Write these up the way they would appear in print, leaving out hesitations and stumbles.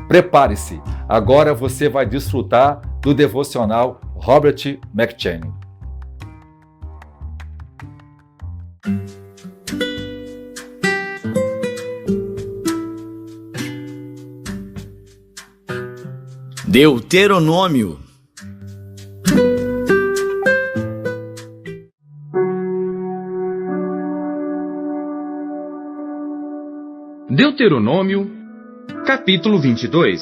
Prepare-se, agora você vai desfrutar do devocional Robert McCheyne. Deuteronômio. Deuteronômio, capítulo 22.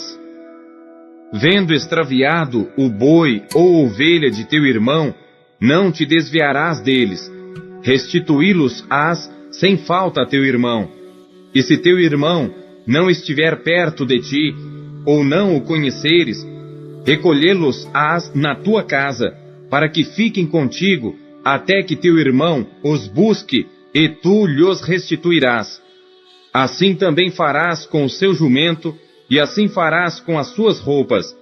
Vendo extraviado o boi ou ovelha de teu irmão, não te desviarás deles, restituí-los-ás sem falta a teu irmão. E se teu irmão não estiver perto de ti, ou não o conheceres, recolhê-los-ás na tua casa, para que fiquem contigo, até que teu irmão os busque, e tu lhos restituirás. Assim também farás com o seu jumento, e assim farás com as suas roupas.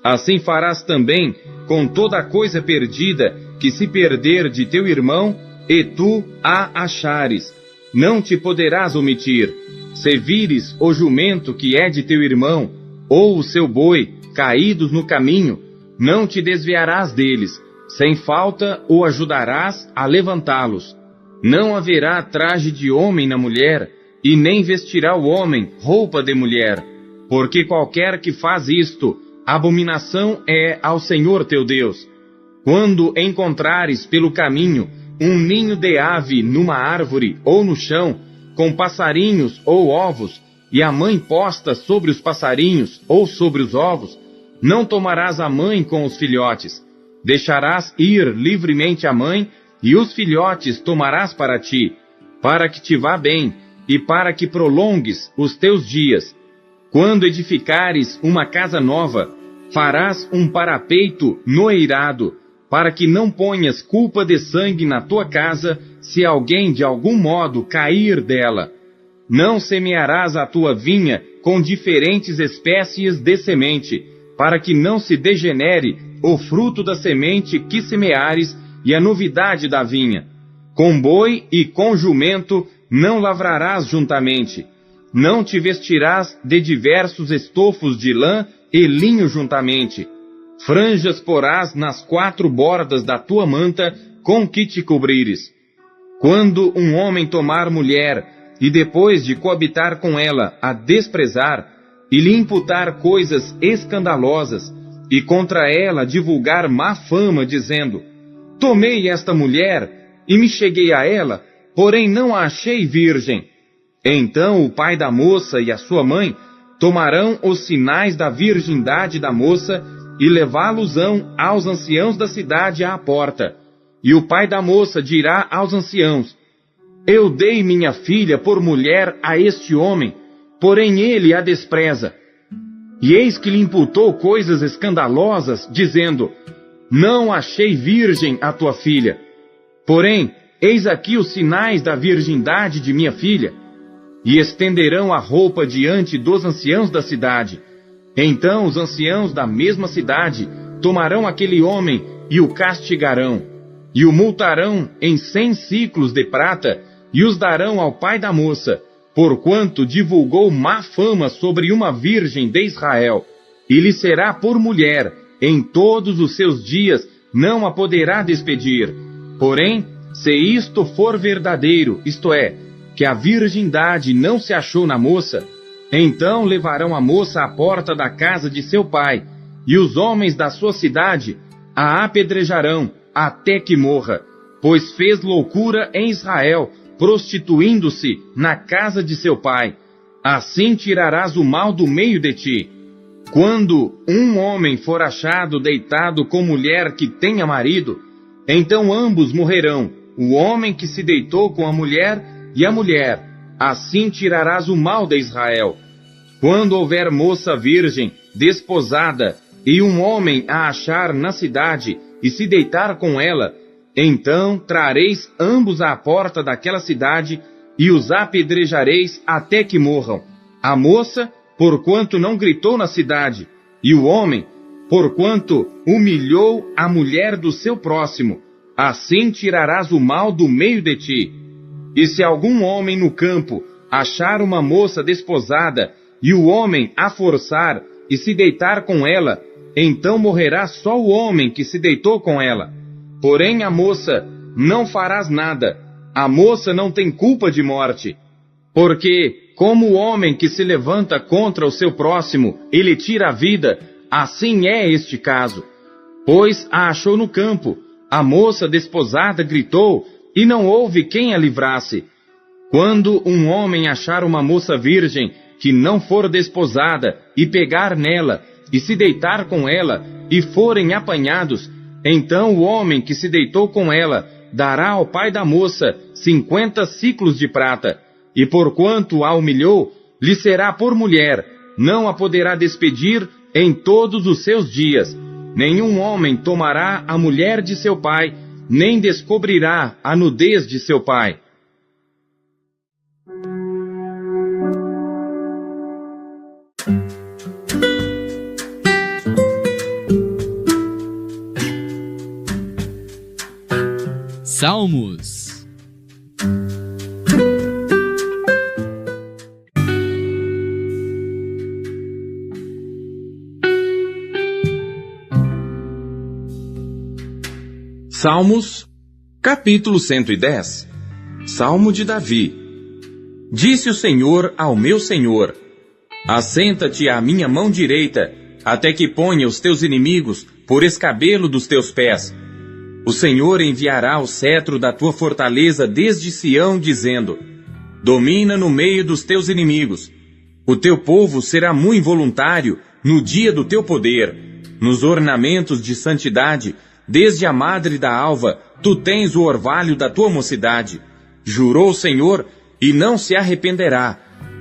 Assim farás também com toda a coisa perdida que se perder de teu irmão, e tu a achares. Não te poderás omitir. Se vires o jumento que é de teu irmão, ou o seu boi, caídos no caminho, não te desviarás deles. Sem falta o ajudarás a levantá-los. Não haverá traje de homem na mulher, e nem vestirá o homem roupa de mulher, porque qualquer que faz isto, abominação é ao Senhor teu Deus. Quando encontrares pelo caminho um ninho de ave numa árvore ou no chão, com passarinhos ou ovos, e a mãe posta sobre os passarinhos ou sobre os ovos, não tomarás a mãe com os filhotes. Deixarás ir livremente a mãe, e os filhotes tomarás para ti, para que te vá bem, e para que prolongues os teus dias. Quando edificares uma casa nova, farás um parapeito no eirado, para que não ponhas culpa de sangue na tua casa, se alguém de algum modo cair dela. Não semearás a tua vinha com diferentes espécies de semente, para que não se degenere o fruto da semente que semeares e a novidade da vinha. Com boi e com jumento não lavrarás juntamente. Não te vestirás de diversos estofos de lã e linho juntamente. Franjas porás nas 4 bordas da tua manta com que te cobrires. Quando um homem tomar mulher, e depois de coabitar com ela a desprezar, e lhe imputar coisas escandalosas, e contra ela divulgar má fama, dizendo: tomei esta mulher, e me cheguei a ela, porém não a achei virgem. Então o pai da moça e a sua mãe tomarão os sinais da virgindade da moça e levá-los-ão aos anciãos da cidade à porta. E o pai da moça dirá aos anciãos: eu dei minha filha por mulher a este homem, porém ele a despreza. E eis que lhe imputou coisas escandalosas, dizendo: não achei virgem a tua filha. Porém, eis aqui os sinais da virgindade de minha filha. E estenderão a roupa diante dos anciãos da cidade. Então os anciãos da mesma cidade tomarão aquele homem e o castigarão, e o multarão em 100 siclos de prata, e os darão ao pai da moça, porquanto divulgou má fama sobre uma virgem de Israel, e lhe será por mulher, em todos os seus dias não a poderá despedir. Porém, se isto for verdadeiro, isto é, que a virgindade não se achou na moça, então levarão a moça à porta da casa de seu pai, e os homens da sua cidade a apedrejarão até que morra, pois fez loucura em Israel, prostituindo-se na casa de seu pai. Assim tirarás o mal do meio de ti. Quando um homem for achado deitado com mulher que tenha marido, então ambos morrerão, o homem que se deitou com a mulher e a mulher. Assim tirarás o mal de Israel. Quando houver moça virgem, desposada, e um homem a achar na cidade, e se deitar com ela, então trareis ambos à porta daquela cidade, e os apedrejareis até que morram. A moça, porquanto não gritou na cidade, e o homem, porquanto humilhou a mulher do seu próximo. Assim tirarás o mal do meio de ti. E se algum homem no campo achar uma moça desposada, e o homem a forçar e se deitar com ela, então morrerá só o homem que se deitou com ela. Porém a moça, não farás nada. A moça não tem culpa de morte. Porque, como o homem que se levanta contra o seu próximo e lhe tira a vida, assim é este caso. Pois a achou no campo, a moça desposada gritou, e não houve quem a livrasse. Quando um homem achar uma moça virgem, que não for desposada, e pegar nela, e se deitar com ela, e forem apanhados, então o homem que se deitou com ela dará ao pai da moça 50 siclos de prata, e porquanto a humilhou, lhe será por mulher, não a poderá despedir em todos os seus dias. Nenhum homem tomará a mulher de seu pai, nem descobrirá a nudez de seu pai. Salmos. Salmos, capítulo 110. Salmo de Davi. Disse o Senhor ao meu Senhor: assenta-te à minha mão direita, até que ponha os teus inimigos por escabelo dos teus pés. O Senhor enviará o cetro da tua fortaleza desde Sião, dizendo: domina no meio dos teus inimigos. O teu povo será muito voluntário no dia do teu poder. Nos ornamentos de santidade, desde a madre da alva, tu tens o orvalho da tua mocidade. Jurou o Senhor, e não se arrependerá.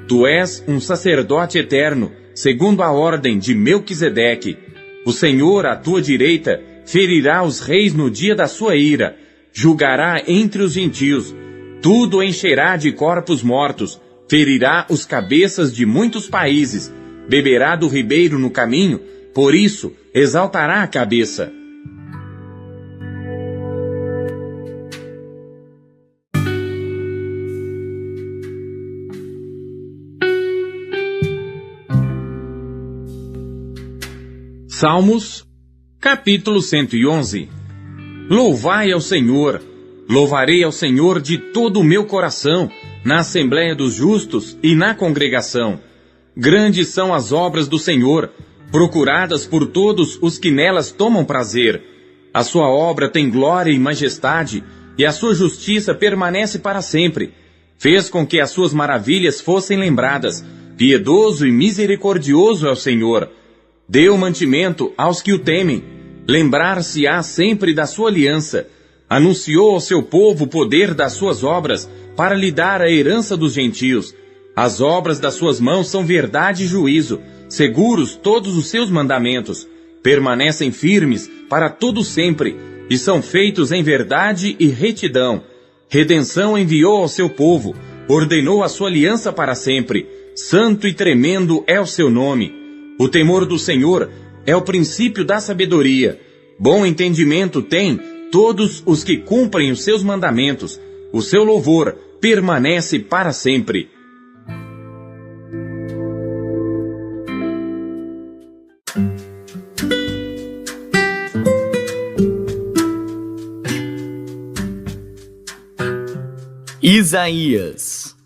Tu és um sacerdote eterno, segundo a ordem de Melquisedeque. O Senhor, à tua direita, ferirá os reis no dia da sua ira. Julgará entre os gentios. Tudo encherá de corpos mortos. Ferirá os cabeças de muitos países. Beberá do ribeiro no caminho, por isso exaltará a cabeça. Salmos, capítulo 111. Louvai ao Senhor, louvarei ao Senhor de todo o meu coração, na assembléia dos justos e na congregação. Grandes são as obras do Senhor, procuradas por todos os que nelas tomam prazer. A sua obra tem glória e majestade, e a sua justiça permanece para sempre. Fez com que as suas maravilhas fossem lembradas. Piedoso e misericordioso é o Senhor. Deu mantimento aos que o temem. Lembrar-se-á sempre da sua aliança. Anunciou ao seu povo o poder das suas obras, para lhe dar a herança dos gentios. As obras das suas mãos são verdade e juízo, seguros todos os seus mandamentos. Permanecem firmes para todo sempre, e são feitos em verdade e retidão. Redenção enviou ao seu povo, ordenou a sua aliança para sempre. Santo e tremendo é o seu nome. O temor do Senhor é o princípio da sabedoria. Bom entendimento têm todos os que cumprem os seus mandamentos. O seu louvor permanece para sempre. Isaías.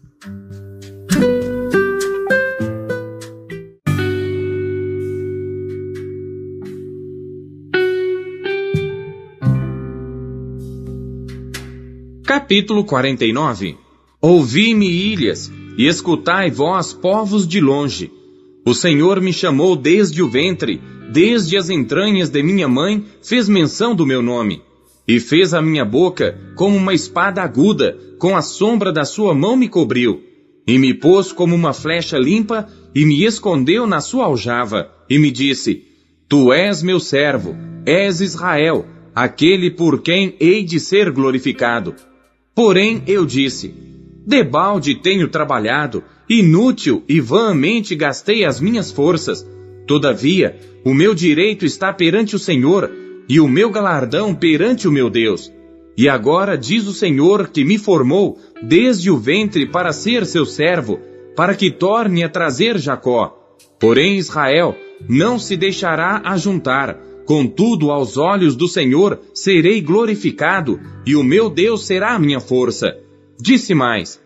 Capítulo 49. Ouvi-me, ilhas, e escutai vós, povos de longe. O Senhor me chamou desde o ventre, desde as entranhas de minha mãe, fez menção do meu nome. E fez a minha boca como uma espada aguda, com a sombra da sua mão me cobriu. E me pôs como uma flecha limpa, e me escondeu na sua aljava. E me disse: Tu és meu servo, és Israel, aquele por quem hei de ser glorificado. Porém eu disse: debalde tenho trabalhado, inútil e vãmente gastei as minhas forças. Todavia, o meu direito está perante o Senhor, e o meu galardão perante o meu Deus. E agora diz o Senhor que me formou desde o ventre para ser seu servo, para que torne a trazer Jacó. Porém Israel não se deixará ajuntar. Contudo, aos olhos do Senhor serei glorificado, e o meu Deus será a minha força. Disse mais: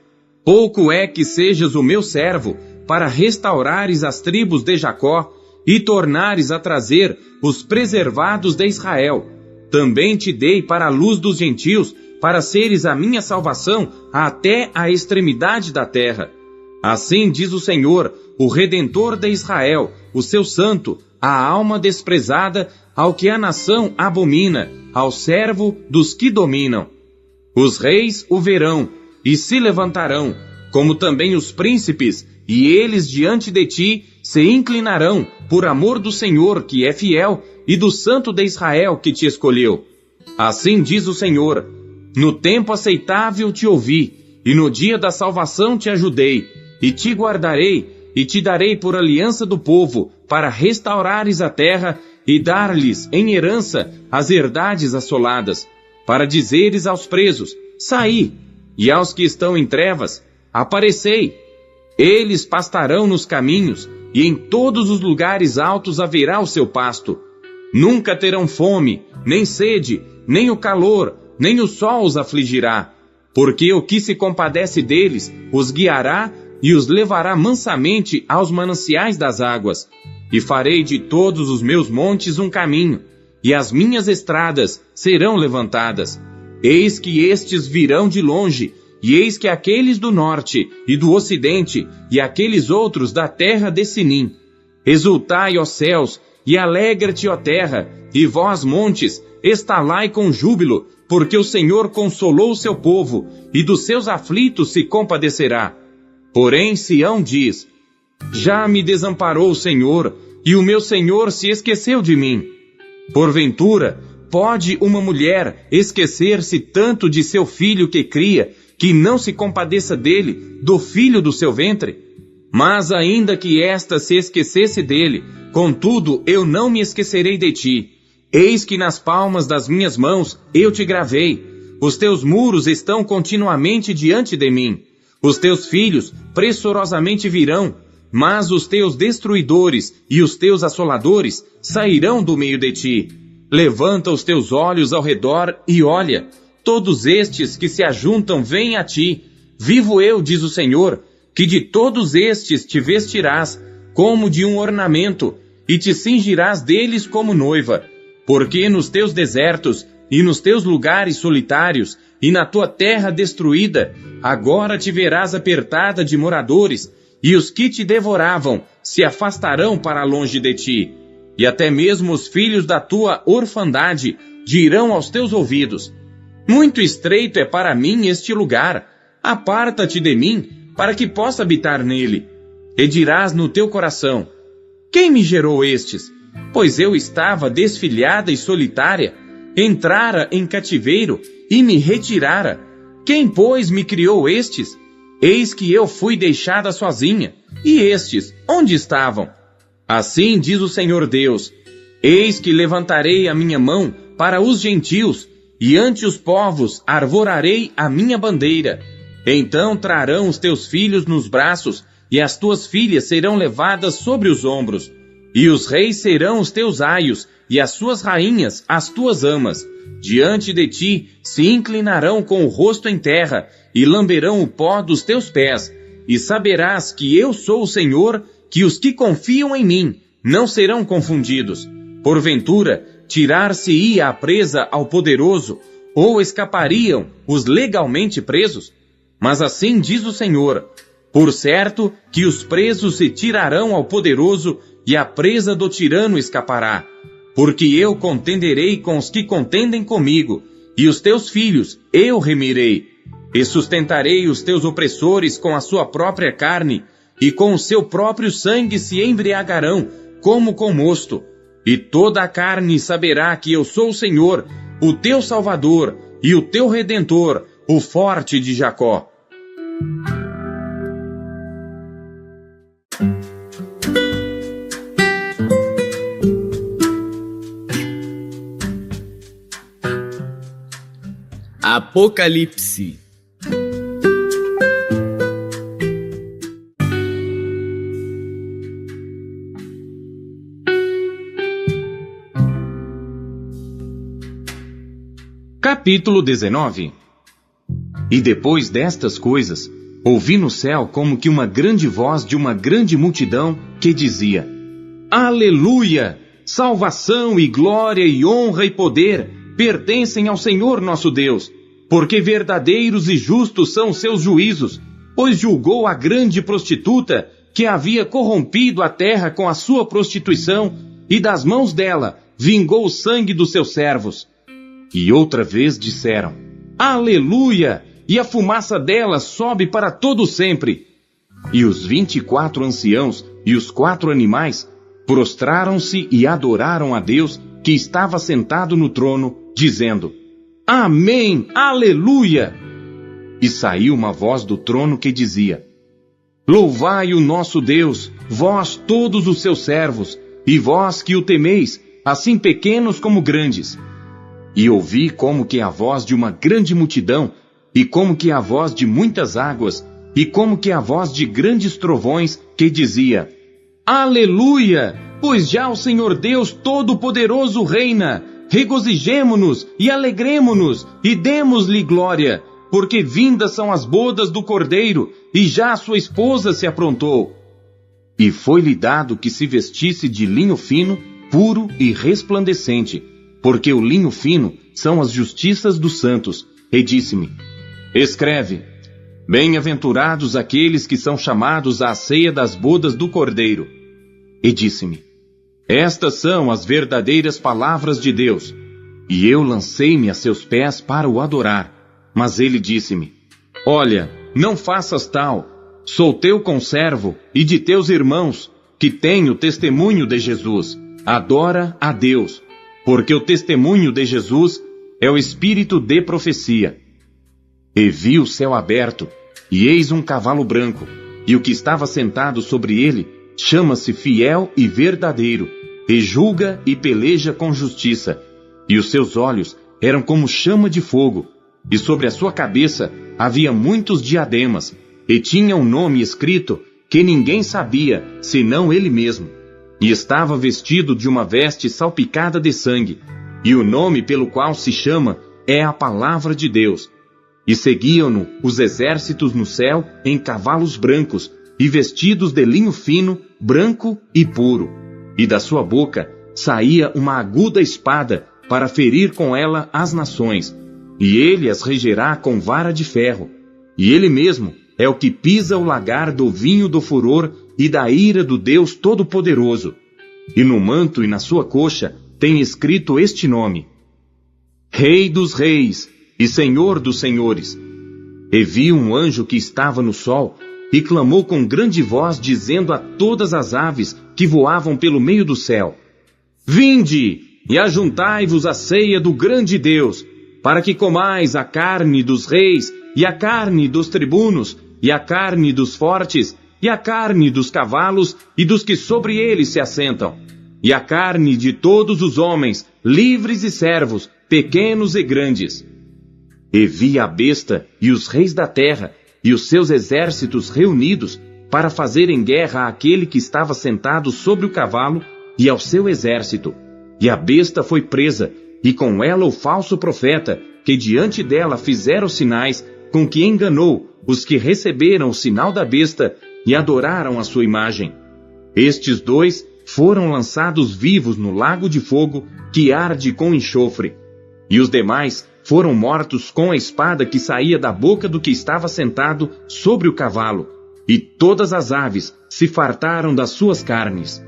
pouco é que sejas o meu servo, para restaurares as tribos de Jacó, e tornares a trazer os preservados de Israel. Também te dei para a luz dos gentios, para seres a minha salvação até a extremidade da terra. Assim diz o Senhor, o Redentor de Israel, o seu santo, a alma desprezada, ao que a nação abomina, ao servo dos que dominam. Os reis o verão, e se levantarão, como também os príncipes, e eles diante de ti se inclinarão, por amor do Senhor, que é fiel, e do Santo de Israel, que te escolheu. Assim diz o Senhor: no tempo aceitável te ouvi, e no dia da salvação te ajudei, e te guardarei, e te darei por aliança do povo, para restaurares a terra, e dar-lhes em herança as herdades assoladas, para dizeres aos presos: saí, e aos que estão em trevas: aparecei. Eles pastarão nos caminhos, e em todos os lugares altos haverá o seu pasto. Nunca terão fome, nem sede, nem o calor, nem o sol os afligirá, porque o que se compadece deles os guiará e os levará mansamente aos mananciais das águas. E farei de todos os meus montes um caminho, e as minhas estradas serão levantadas. Eis que estes virão de longe, e eis que aqueles do norte e do ocidente, e aqueles outros da terra de Sinim. Exultai, ó céus, e alegra-te, ó terra, e vós, montes, estalai com júbilo, porque o Senhor consolou o seu povo, e dos seus aflitos se compadecerá. Porém Sião diz: já me desamparou o Senhor, e o meu Senhor se esqueceu de mim. Porventura, pode uma mulher esquecer-se tanto de seu filho que cria, que não se compadeça dele, do filho do seu ventre? Mas ainda que esta se esquecesse dele, contudo eu não me esquecerei de ti. Eis que nas palmas das minhas mãos eu te gravei. Os teus muros estão continuamente diante de mim. Os teus filhos pressorosamente virão, mas os teus destruidores e os teus assoladores sairão do meio de ti. Levanta os teus olhos ao redor e olha, todos estes que se ajuntam vêm a ti. Vivo eu, diz o Senhor, que de todos estes te vestirás como de um ornamento, e te cingirás deles como noiva. Porque nos teus desertos e nos teus lugares solitários e na tua terra destruída, agora te verás apertada de moradores, e os que te devoravam se afastarão para longe de ti. E até mesmo os filhos da tua orfandade dirão aos teus ouvidos: muito estreito é para mim este lugar, aparta-te de mim, para que possa habitar nele. E dirás no teu coração: quem me gerou estes? Pois eu estava desfilhada e solitária, entrara em cativeiro e me retirara. Quem, pois, me criou estes? Eis que eu fui deixada sozinha, e estes, onde estavam? Assim diz o Senhor Deus: eis que levantarei a minha mão para os gentios, e ante os povos arvorarei a minha bandeira. Então trarão os teus filhos nos braços, e as tuas filhas serão levadas sobre os ombros. E os reis serão os teus aios, e as suas rainhas as tuas amas. Diante de ti se inclinarão com o rosto em terra, e lamberão o pó dos teus pés. E saberás que eu sou o Senhor, que os que confiam em mim não serão confundidos. Porventura, tirar-se-ia a presa ao poderoso, ou escapariam os legalmente presos? Mas assim diz o Senhor: por certo que os presos se tirarão ao poderoso, e a presa do tirano escapará. Porque eu contenderei com os que contendem comigo, e os teus filhos eu remirei. E sustentarei os teus opressores com a sua própria carne, e com o seu próprio sangue se embriagarão, como com mosto. E toda a carne saberá que eu sou o Senhor, o teu Salvador, e o teu Redentor, o forte de Jacó. Apocalipse. Capítulo 19. E depois destas coisas, ouvi no céu como que uma grande voz de uma grande multidão que dizia: Aleluia! Salvação e glória e honra e poder pertencem ao Senhor nosso Deus, porque verdadeiros e justos são os seus juízos, pois julgou a grande prostituta que havia corrompido a terra com a sua prostituição, e das mãos dela vingou o sangue dos seus servos. E outra vez disseram: Aleluia! E a fumaça dela sobe para todo sempre. E os 24 anciãos e os 4 animais prostraram-se e adoraram a Deus que estava sentado no trono, dizendo: Amém! Aleluia! E saiu uma voz do trono que dizia: Louvai o nosso Deus, vós todos os seus servos, e vós que o temeis, assim pequenos como grandes. E ouvi como que a voz de uma grande multidão, e como que a voz de muitas águas, e como que a voz de grandes trovões, que dizia: Aleluia! Pois já o Senhor Deus Todo-Poderoso reina. Regozijemo-nos e alegremo-nos, e demos-lhe glória, porque vindas são as bodas do Cordeiro, e já a sua esposa se aprontou. E foi-lhe dado que se vestisse de linho fino, puro e resplandecente, porque o linho fino são as justiças dos santos. E disse-me: Escreve: Bem-aventurados aqueles que são chamados à ceia das bodas do Cordeiro. E disse-me: Estas são as verdadeiras palavras de Deus. E eu lancei-me a seus pés para o adorar. Mas ele disse-me: Olha, não faças tal. Sou teu conservo e de teus irmãos, que têm o testemunho de Jesus. Adora a Deus, porque o testemunho de Jesus é o espírito de profecia. E vi o céu aberto, e eis um cavalo branco, e o que estava sentado sobre ele chama-se Fiel e Verdadeiro, e julga e peleja com justiça. E os seus olhos eram como chama de fogo, e sobre a sua cabeça havia muitos diademas, e tinha um nome escrito que ninguém sabia, senão ele mesmo. E estava vestido de uma veste salpicada de sangue, e o nome pelo qual se chama é a Palavra de Deus. E seguiam-no os exércitos no céu em cavalos brancos, e vestidos de linho fino, branco e puro. E da sua boca saía uma aguda espada, para ferir com ela as nações. E ele as regerá com vara de ferro. E ele mesmo é o que pisa o lagar do vinho do furor e da ira do Deus Todo-Poderoso. E no manto e na sua coxa tem escrito este nome: Rei dos Reis e Senhor dos Senhores. E vi um anjo que estava no sol, e clamou com grande voz, dizendo a todas as aves que voavam pelo meio do céu: Vinde, e ajuntai-vos à ceia do grande Deus, para que comais a carne dos reis, e a carne dos tribunos, e a carne dos fortes, e a carne dos cavalos, e dos que sobre eles se assentam, e a carne de todos os homens, livres e servos, pequenos e grandes. E vi a besta e os reis da terra, e os seus exércitos reunidos, para fazerem guerra àquele que estava sentado sobre o cavalo, e ao seu exército. E a besta foi presa, e com ela o falso profeta, que diante dela fizera os sinais, com que enganou os que receberam o sinal da besta e adoraram a sua imagem. Estes dois foram lançados vivos no lago de fogo, que arde com enxofre. E os demais foram mortos com a espada que saía da boca do que estava sentado sobre o cavalo, e todas as aves se fartaram das suas carnes.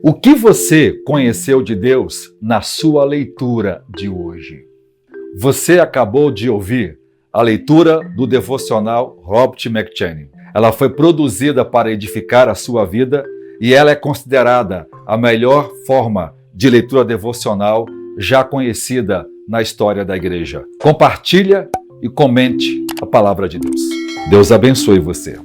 O que você conheceu de Deus na sua leitura de hoje? Você acabou de ouvir a leitura do devocional Robert McCheyne. Ela foi produzida para edificar a sua vida e ela é considerada a melhor forma de leitura devocional já conhecida na história da igreja. Compartilha e comente a palavra de Deus. Deus abençoe você.